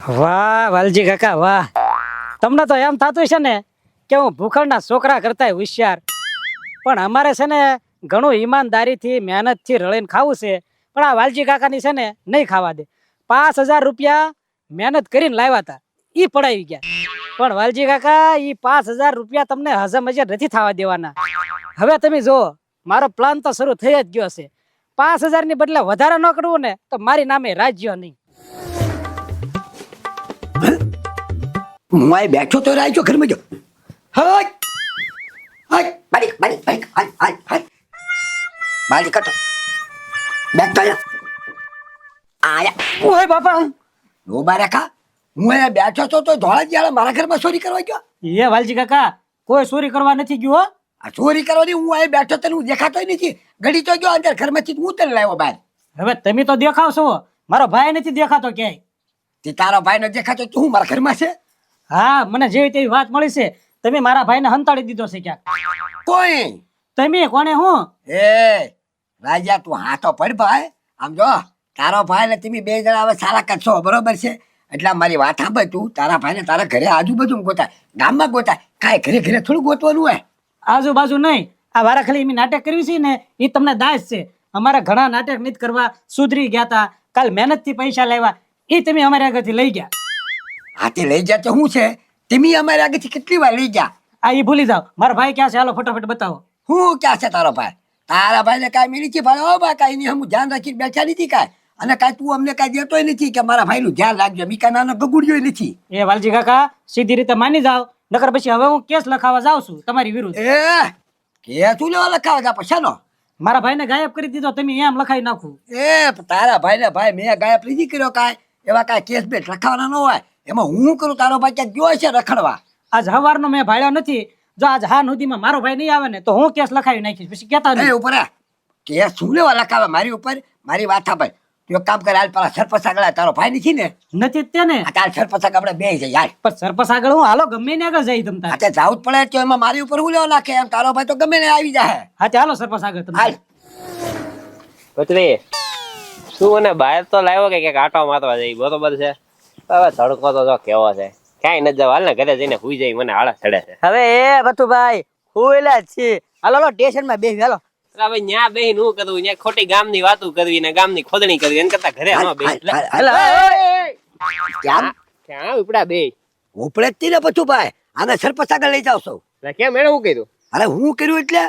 વાહ વાલજી કાકા વાહ, તમને તો એમ થતું છે ને કે હું ભૂખડના છોકરા કરતાય હોશિયાર, પણ અમારે છે ને ઘણું ઈમાનદારીથી મહેનતથી રળીને ખાવું છે, પણ આ વાલજી કાકાની છે ને નહીં ખાવા દે. 5000 રૂપિયા મહેનત કરીને લાવ્યા હતા, ઈ પડાવી ગયા. પણ વાલજી કાકા ઈ 5000 રૂપિયા તમને હજમ નથી થવા દેવાના. હવે તમે જો, મારો પ્લાન તો શરૂ થઈ જ ગયો છે. 5000 ની બદલે વધારે ન કરવું ને તો મારી નામે રાજ્ય નહીં. હું આ બેઠો તો રાખ્યો ઘરમાં જો. હાય હાય બારી બારી બારી હાય હાય હાય બારી કટો બેઠો આયા. ઓય બાપા નો બારે કા, હું અહીંયા બેઠો તો ધોળા જ્યાળા મારા ઘરમાં ચોરી કરવા ગયો. એ વાલજી કાકા કોઈ ચોરી કરવા નથી ગયો હો. આ ચોરી કરવાની હું અહીંયા બેઠો તને હું દેખાતો નથી. ઘડી તો ગયો અંદર ઘરમાંથી હું તને લાવ્યો બહાર. હવે તમે તો દેખાવ છો, મારો ભાઈ નથી દેખાતો ક્યાંય. તે તારો ભાઈ ન દેખાતો તું મારા ઘરમાં છે? હા, મને જેવી તેવી વાત મળી છે, તમે મારા ભાઈને હંતાડી દીધો છે ક્યાંક. કોઈ તમે કોને? હું એ રાજા તું હાથો પડ ભાઈ. આમ જો તારો ભાઈ ને તમે બે જણા હવે સારા કરશો બરોબર છે, એટલે મારી વાત સાંભળ. તું તારા ભાઈ ને તારા ઘરે આજુબાજુ ગોતાય, ગામમાં ગોતાય, કાંઈ ઘરે ઘરે થોડું ગોતવાનું હોય. આજુબાજુ નહીં, આ વારા ખાલી એમ નાટક કરવી છે ને એ તમને દાસ છે. અમારે ઘણા નાટક નથી કરવા, સુધરી ગયા તા, કાલ મહેનત થી પૈસા લાવ્યા, એ તમે અમારી આગળથી લઈ ગયા. હાથી લઈ જા તો શું છે, તમે અમારી આગળથી કેટલી વાર લઈ જા. આ એ ભૂલી જાઓ, મારા ભાઈ ક્યાં છે, હાલો ફટાફટ બતાવો. હું ક્યાં છે તારો ભાઈ? તારા ભાઈ ને કાંઈ મિલી છે ભાઈ? ઓ બા કાંઈ નહીં, હું ધ્યાન રાખીને બેઠા નથી કાંઈ, અને કાંઈ તું અમને કાંઈ દેતોય નથી કે મારા ભાઈ નું ધ્યાન રાખજો. મીકા નાનો ગગુડિયો નથી. એ વાલજી કાકા સીધી રીતે માની જાઓ, નકર પછી હવે હું કેસ લખાવા જાઉં છું તમારી વિરુદ્ધ. એ કે તું લેવા લખાવા જા પછાનો? મારા ભાઈને ગાયબ કરી દીધો, તમે એમ લખાઈ નાખું. એ તારા ભાઈ ને ભાઈ મેં ગાયબ નથી કર્યો કાંઈ, એવા કાંઈ કેસ બેસ લખાવાના ન હોય. એમાં હું કરું, તારો ભાઈ ક્યાંક ગયો છે રખડવા. આજ હવારનો મેં ભાળ્યો નથી, જો આજ હા સુધીમાં મારો ભાઈ નહીં આવે ને તો હું કેસ લખાવી નાખીશ, પછી કેતા નહીં. એ ઉપર કેસ શું લેવા લખાવે મારી ઉપર? મારી વાત સાંભળ, તું એક કામ કર, હાલ પેલા સરપંચ આગળ તારો ભાઈ નથી ને? નથી જ તેને. તાર સરપંચ આગળ આપણે બે જઈએ યાર. પણ સરપંચ આગળ હું હાલો ગમે ને આગળ જઈ તમતા. હા જવું જ પડે, તો એમાં મારી ઉપર હું લેવા નાખે? એમ તારો ભાઈ તો ગમે ને આવી જાય. હા તે હાલો સરપંચ આગળ તમે. હાલ પત્રી શું મને બહાર તો લાવ્યો કે આટો મારવા જઈ, બરોબર છે. હવે તડકો તો જો કેવો છે, ક્યાંય નથી જવા. હાલ ને ઘરે જઈને હુઈ જાય, મને આળસ ચડે છે. હવે એ બતુભાઈ હુએલા જ છે, હાલો સ્ટેશન માં બેસી હાલો. હવે ન્યા બેહી નું કરવું, ન્યા ખોટી ગામની વાતો કરવી ને ગામની ખોદણી કરવી, એને કરતા ઘરે હાલ, આમાં બેહી. હાલ, હાલ. કેમ ક્યાં ઉપડા બે? ઉપડે જ ને બધું ભાઈ, આને સરપંચ આગળ લઈ જાવ છો. કેમ એને શું કર્યું? અરે હું કર્યું એટલે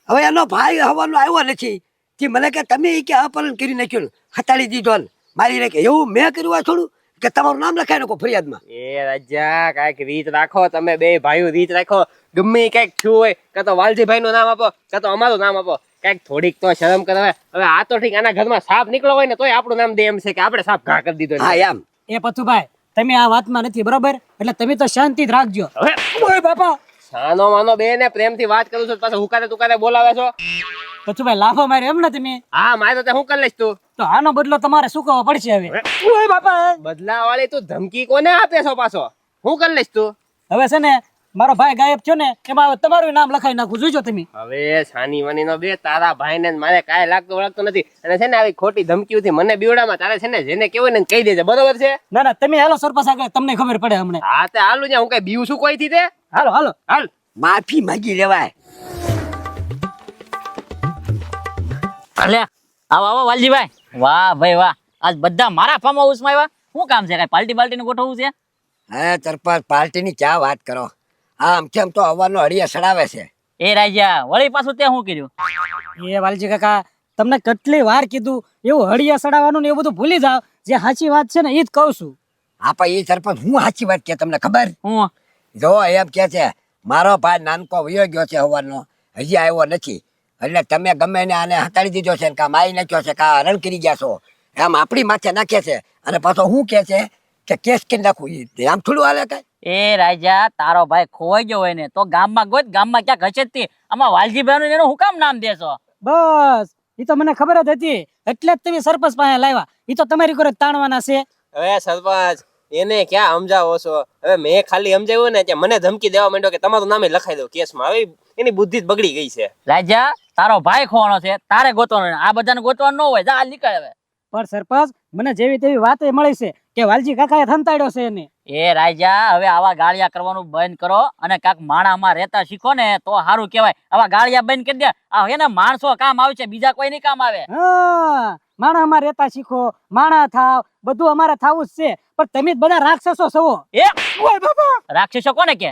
હવે એનો ભાઈ હવાનો આવ્યો નથી, તે મને કે તમે કે અપહરણ કરી નાખ્યું, હટાડી દીધો ને મારી નાખે. એવું મેં કર્યું? આ થોડું કે તમારું નામ લખાય નાખો ફરિયાદમાં. એ રાજા કાંઈક રીત રાખો, તમે બે ભાઈઓ રીત રાખો. ગમે કઈક થયું હોય, કાં તો વાલજીભાઈ નું નામ આપો, કાં તો અમારું નામ આપો. કઈક થોડીક તો શરમ કરે. હવે આ તો ઠીક, આના ઘરમાં સાપ નીકળો હોય ને તોય આપણું નામ દે એમ છે કે આપણે સાપ ઘા કરી દીધો. હા એમ. એ પથુભાઈ તમે આ વાતમાં નથી બરોબર, એટલે તમે તો શાંતિ જ રાખજો. હવે ઓય બાપા, સાનો માનો બે ને પ્રેમથી વાત કરું છું, પાછો હુકારે તુકારે બોલાવે છો. પથુભાઈ લાફો મારે એમ ને તમે? હા મારે તો હું કરી લઈશ. તું તો આનો બદલો તમારે શું કરવો પડશે હવે. ઓય બાપા, બદલા વાળી તું ધમકી કોને આપે છો? પાછો હું કરી લઈશ. તું હવે છે ને મારો ભાઈ ગાયબ થયો ને, એમાં હવે તમારું નામ લખાઈ નાખું, જોજો તમે. હવે સાની વાની નો બે, તારા ભાઈ ને મારે કાંઈ લાગતું વળગતું નથી, અને છે ને આવી ખોટી ધમકીઓથી મને બીવડામાં તારે છે ને જેને કેવું ને કહી દેજે, બરોબર છે? ના ના તમે હાલો સરપંચ આગળ, તમને ખબર પડે હમણાં. હા તે હાલું ને, હું કઈ બીવું છું કોઈ થી? તે હાલો હાલો. હાલ. માફી માંગી લેવાય. અલે આવો આવો વાલજીભાઈ. વાહ ભાઈ વાહ, આજ બધા મારા ફાર્મ હાઉસ માં આવ્યા. શું કામ છે? કઈ પાર્ટી બાલ્ટી નું ગોઠવવું છે? હે સરપંચ, પાર્ટીની ક્યાં વાત કરો? આમ કેમ તો હવાનો હળિયા સડાવે છે. એ રાજા વળી પાછું તે શું કર્યું? એ વાલજી કાકા તમને કેટલી વાર કીધું એવું હળિયા સડાવવાનું ને એવું બધું ભૂલી જાવ. જે સાચી વાત છે ને એ જ કહું છું. આપા એ સરપંચ હું સાચી વાત કે તમને ખબર? હું જો એમ કે છે મારો ભાઈ નાનકો વયો ગયો છે હવાનો, હજી આવ્યો નથી, એટલે તમે ગમે ને આને હટાડી દીધો છે, કાં મારી નાખ્યો છે, કાં હરણ કરી ગયા છો, એમ આપણી માથે નાખે છે. અને પાછો શું કે છે કે કેસ કરી નાખું, આમ થોડું હાલે કઈ? એ રાજા તારો ભાઈ ખોવાઈ ગયો હોય ને તો ગામમાં ગોત, ગામમાં ક્યાંક હશે જ તે. આમાં વાલજીભાઈ નું એનું હું કામ નામ દેશો? બસ એ તો મને ખબર જ હતી, એટલે જ તમે સરપંચ પાસે લાવ્યા. એ તો તમારી ઘરે તાણવાના છે. હવે સરપંચ એને ક્યાં સમજાવો છો? હવે મેં ખાલી સમજાવ્યું ને કે મને ધમકી દેવા માંડ્યો કે તમારું નામે લખાઈ દો કેસમાં. હવે એની બુદ્ધિ જ બગડી ગઈ છે. રાજા તારો ભાઈ ખોવાનો છે, તારે ગોતવાનો, આ બધાને ગોતવાનું ન હોય. જા નીકળ હવે. પણ સરપંચ મને જેવી તેવી વાત મળી છે કે વાલજી કાકાએ થંતાડ્યો છે એને. એ રાજા હવે આવા ગાળિયા કરવાનું બંધ કરો અને કાક માણામાં રહેતા શીખો ને તો સારું કહેવાય. આવા ગાળિયા બંધ કરી દે. આ હે ને માણસો કામ આવે છે, બીજા કોઈ નહીં કામ આવે. હા, માણામાં રહેતા શીખો, માણા થાવ, બધું અમારે થાવું જ છે. પણ તમે જ બધા રાક્ષસો છો. એ રાક્ષસો કોને કે?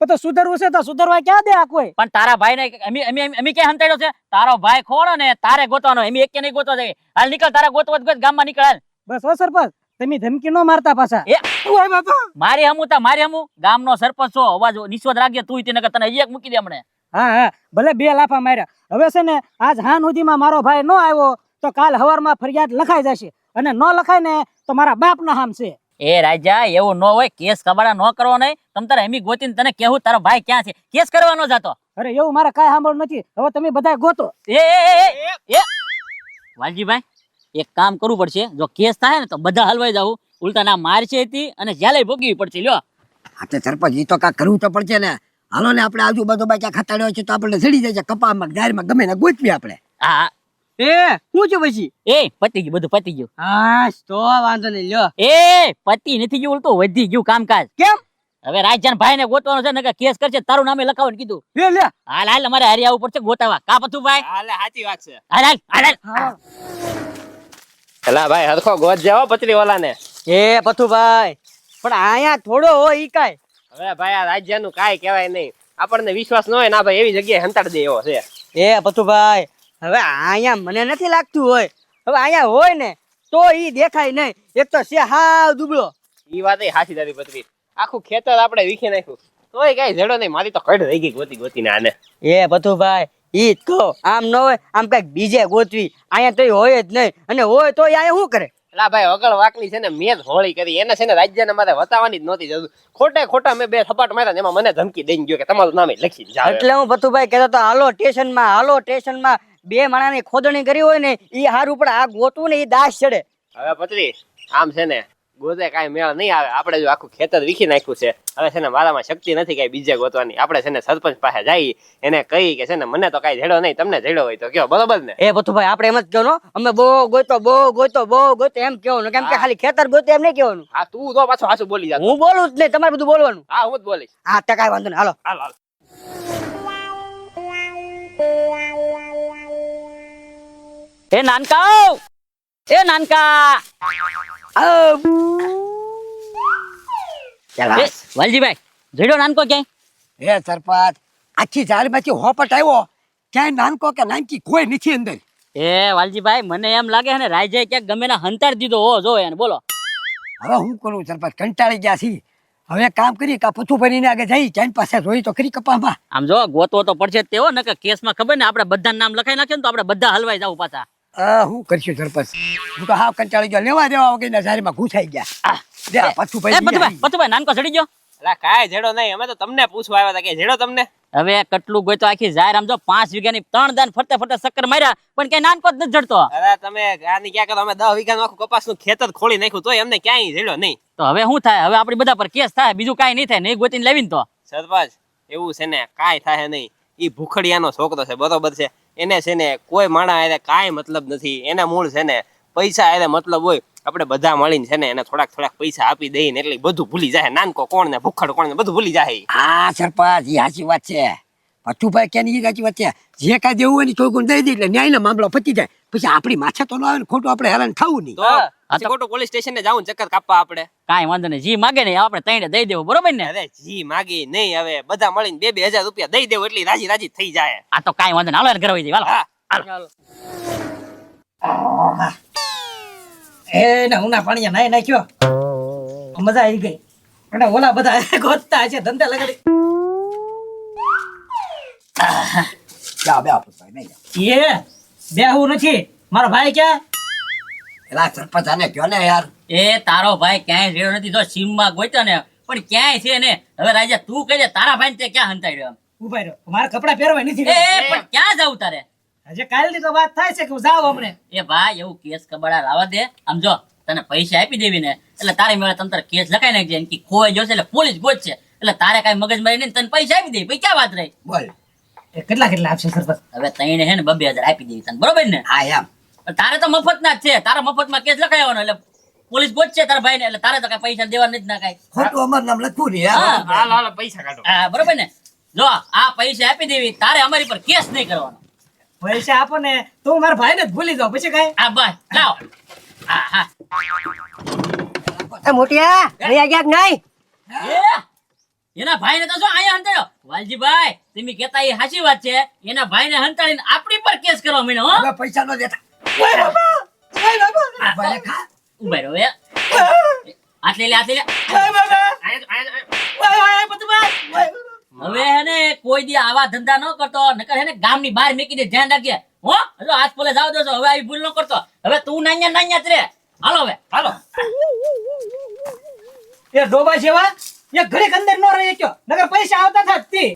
પણ તો સુધરવું છે તો સુધરવા ક્યાં દે આ કોઈ. પણ તારા ભાઈ ને અમે ક્યાં હંતાડ્યો છે? તારો ભાઈ ખોળો ને તારે ગોતવાનો, એમ એક કે નહીં ગોતવા જાય. હાલ નીકળ, તારા ગોતવા ગોત ગામમાં નીકળ હાલ. બસ હો સરપંચ, તમે ધમકી નો મારતા પાછા. એ મારી હમું ગામનો સરપંચ છો, અવાજ નિશ્વત રાખજે. તું તેને તને હજી એક મૂકી દે હમણે. હા હા, ભલે 2 લાફા માર્યા. હવે છે ને આજ હાન સુધીમાં મારો ભાઈ નો આવ્યો તો કાલ હવારમાં ફરિયાદ લખાઈ જશે, અને નો લખાય ને તો મારા બાપ ના હામ છે. એ રાજા એવું ન હોય, કેસ કબાડા ન કરવો નહીં. તમ તારે એમી ગોતીને તને કેવું તારો ભાઈ ક્યાં છે, કેસ કરવા ન જાતો. અરે એવું મારે કાંઈ સાંભળ નથી. હવે તમે બધા ગોતો. એ વાલજીભાઈ એક કામ કરવું પડશે. જો કેસ થાય ને તો બધા હલવાઈ જાવ. ઉલટા ના મારશે હતી અને જ્યાલે ભોગવી પડશે. લ્યો હા તો સરપંચ એ તો કાંઈક કરવું તો પડશે ને. હાલો ને આપણે આજુબાજુ ક્યાં ખતાડ્યો છે તો આપણે ચડી જાય છે કપામાં દારમાં ગમે ને ગોતવી આપણે. હા એ શું છે પછી? એ પતી ગયું, બધું પતી ગયું. હા તો વાંધો નહીં. લ્યો એ પતી નથી ગયું, ઉલટું વધી ગયું કામકાજ. કેમ? હવે રાજ્યાન ભાઈ ને ગોતવાનો છે ને કેસ કરશે, તારું નામે લખાવવાનું કીધું. લે લે હાલ હાલ અમારે હારી આવવું પડશે ગોતાવા. કા પતું ભાઈ? હાલે સાચી વાત છે. હાલ હાલ હાલ હાલ. હા. એલા ભાઈ હરખો ગોત જાઓ પચરી વાલા ને. એ પથુભાઈ, પણ આયા થોડો હોય ઈ કાય. હવે ભાઈ આ રાજ્યનું કાંઈ કહેવાય નહીં. આપણને વિશ્વાસ ન હોય ના ભાઈ એવી જગ્યાએ હંતાડી દે એવો છે. એ પથુભાઈ, હવે આયા મને નથી લાગતું હોય. હવે આયા હોય ને તો ઈ દેખાય નહીં. એક તો છે હાવ દુબળો. ઈ વાત એ હાચી દાદી પચરી. આખું ખેતર આપણે વીખી નાખ્યું તોય કઈ જેડો નહીં. મારી તો કડ રહી ગઈ ગોતી ગોતીને આને. એ પથુભાઈ, ઈ જ કહો, આમ ન હોય આમ કઈક બીજે ગોતવી. આયા તો હોય જ નહીં, અને હોય તો આયા શું કરે? એલા ભાઈ વગળ વાકલી છે ને મેં જ હોળી કરી. એને છે ને રાજ્યને મારે વતાવવાની જ નહોતી જરૂર. ખોટા મેં 2 થપાટ માર્યા ને એમાં મને ધમકી દઈને ગયો કે તમારું નામ લખી જાવ. એટલે હું પથુભાઈ કહેતો તો હાલો સ્ટેશનમાં 2 માણાની ખોદણી કરી હોય ને ઈ હારું, પણ આ ગોતું ને ઈ દાસ ચડે. હવે પચરી આમ છે ને ગોતે કાંઈ મેળ નહીં આવે. આપણે જો આખું ખેતર વીખી નાખ્યું છે. હવે છે ને મારામાં શક્તિ નથી કઈ બીજે ગોતવાની. આપણે છે ને સરપંચ પાસે જઈ એને કહી કે છે ને મને તો કઈ જેડો નહીં, તમને જેડો હોય તો કયો. બરોબર ને? એ પથુભાઈ આપણે એમ જ કહેવાનું, અમે બહુ ગોતો એમ કહેવાનું. કેમ કે ખાલી ખેતર ગોતે એમ નહીં કહેવાનું. હા તું તો પાછો હાચું બોલી જા. હું બોલું જ નહીં, તમારે બધું બોલવાનું. હા હું જ બોલીશ. હા તો કાંઈ વાંધો નહીં, હાલો. હાલ હાલ. એ નાનકા, એ નાનકા. ચાલ એ વાલજીભાઈ જોડ્યો નાનકો ક્યાંય? હે સરપંચ, આખી ઝાડમાંથી હોપટ આવ્યો, ક્યાંય નાનકો કે નાનકી કોઈ નથી અંદર. એ વાલજીભાઈ મને એમ લાગે છે ને રાજાએ ક્યાંક ગમે ના હંતાડી દીધો હો. જો એને બોલો. હવે હું કરું સરપંચ, કંટાળી ગયા છી. હવે કામ કરી કા પથું ભરીને આગળ જઈ ચાઈન પાસે જોઈ તો ખરી કપામાં. આમ જો ગોતવો તો પડશે જ તેવો ને કે કેસમાં ખબર ને આપણે બધા નામ લખાઈ નાખે ને તો આપણે બધા હલવાઈ જાવ પાછા. હું કરશું સરપંચ? હું તો હાવ કંટાળી ગયો. લેવા દેવા વગરના ઝાડમાં ઘૂસાઈ ગયા. લે આ પથું એ ભરી પતુભાઈ નાનકો ચડી ગયો. એલા કાંઈ જેડો નહીં. અમે તો તમને પૂછવા આવ્યા હતા કે જેડો તમને. હવે કેટલું ગોતો આખી જાહેર આમ જો 5 વીઘાની 3 દાન ફરતે ચક્કર માર્યા પણ કઈ નાનકો જ નથી જડતો. અરે તમે આની ક્યાં કરો? અમે 10 વીઘાનું આખું કપાસનું ખેતર ખોલી નાખ્યું તોય અમને ક્યાંય જેડો નહીં. તો હવે શું થાય? હવે આપણી બધા પર કેસ થાય, બીજું કાંઈ નહીં થાય. નહીં ગોતીને લાવીને તો સરપંચ એવું છે ને કાંઈ થાય નહીં. ઈ ભૂખડિયાનો છોકરો છે, બરોબર છે. એને છે ને કોઈ માણા હારે કાંઈ મતલબ નથી. એના મૂળ છે ને પૈસા હારે મતલબ હોય. આપણે બધા મળીને છે ને એને થોડાક પૈસા આપી દઈને એટલે બધું ભૂલી જાય. નાનકો કોણ ને ભૂખડ કોણ ને બધું ભૂલી જાય. હા સરપંચ, એ સાચી વાત છે. પથુભાઈ ક્યાંની સાચી વાત છે. જે કાંઈ દેવું હોય ને છોકરું દઈ દે એટલે ન્યાયનો મામલો પતી જાય. પછી આપણી માથે તો ન આવે ને ખોટું આપણે હેરાન થવું નહીં. તો પછી ખોટું પોલીસ સ્ટેશન ને જાવું ચક્કર કાપવા આપણે. કાંઈ વાંધો નહીં. જી માગે ને આપણે તઈને દઈ દેવું, બરોબર ને? અરે જી માગી નહીં. હવે બધા મળીને 2,000 રૂપિયા દઈ દેવું એટલે રાજી થઈ જાય. આ તો કાંઈ વાંધો નહીં. હાલો એને ઘરે વહી જઈએ. હાલો. હા એ ના ઉના પાણી નાઈ નાખ્યો, મજા આવી ગઈ. અને ઓલા બધા ગોતતા છે ધંધા લગાડી. જા બે પથુભાઈ નહીં જા. એ બેહું નથી, મારો ભાઈ ક્યાં? એલા સરપંચ આને કયો ને યાર. એ તારો ભાઈ ક્યાંય રેડો નથી. જો સીમમાં ગોત્યો ને પણ ક્યાંય છે ને. હવે રાજા તું કહી દે તારા ભાઈ તે ક્યાં હંતાડ્યો? ઉભા રહ્યો, મારા કપડા પહેરવા નથી. પણ ક્યાં જવું તારે? હજી કાલની તો વાત થાય છે કે જાવ હમણે. એ ભાઈ એવું કેસ કબાડા લાવવા દે. આમ જો તને પૈસા આપી દેવી ને એટલે તારે મેળે તમ તારે કેસ લખાઈ નાખજે. એમ કે ખોવાઈ જશે એટલે પોલીસ ગોતશે. એટલે તારે કઈ મગજ મારી નહીં, તને પૈસા આપી દે. ભાઈ ક્યાં વાત રહી? બોલ. એ કેટલા આપશે સરપંચ? હવે તઈને હે ને 2,000 આપી દેવી તને, બરોબર ને? હા એમ. તારે તો મફત ના જ છે. તારા મફતમાં કેસ લખાઈ આવવાનો એટલે પોલીસ ગોતશે તારા ભાઈને એટલે તારે તો કઈ પૈસા દેવા નથી ના કઈ ખોટું અમારું નામ લખવું નહીં હા. હાલો હાલો પૈસા કાઢો હા બરોબર ને જો આ પૈસા આપી દેવી તારે અમારી પર કેસ નહીં કરવાનો પૈસા આપો ને તો મારા ભાઈને જ ભૂલી જાઓ પછી કઈ આ બસ લાવો હા હા મોટિયા અહીંયા ક્યાંક નહીં એ એના ભાઈને તો જો અહીંયા હંતાડ્યો વાલજીભાઈ તમે કહેતા એ સાચી વાત છે એના ભાઈને હંતાડીને આપણી પર કેસ કરવા માંડ્યો હો હવે પૈસા નો દેતા ભલે ખા. ઉભા રહો એ આટલે લે આટલે લે હવે હેને કોઈ દી આવા ધંધા ન કરતો નકર હેને ગામની બહાર મેકી દે ધ્યાન રાખજે હો હલો આજ પોલે જાવ દો હવે આવી ભૂલ ન કરતો હવે તું નાન્યા જ રે હાલો હવે હાલો એ ડોબા જેવા એ ઘડીક અંદર નો રહી ગયો નકર પૈસા આવતા થાત તી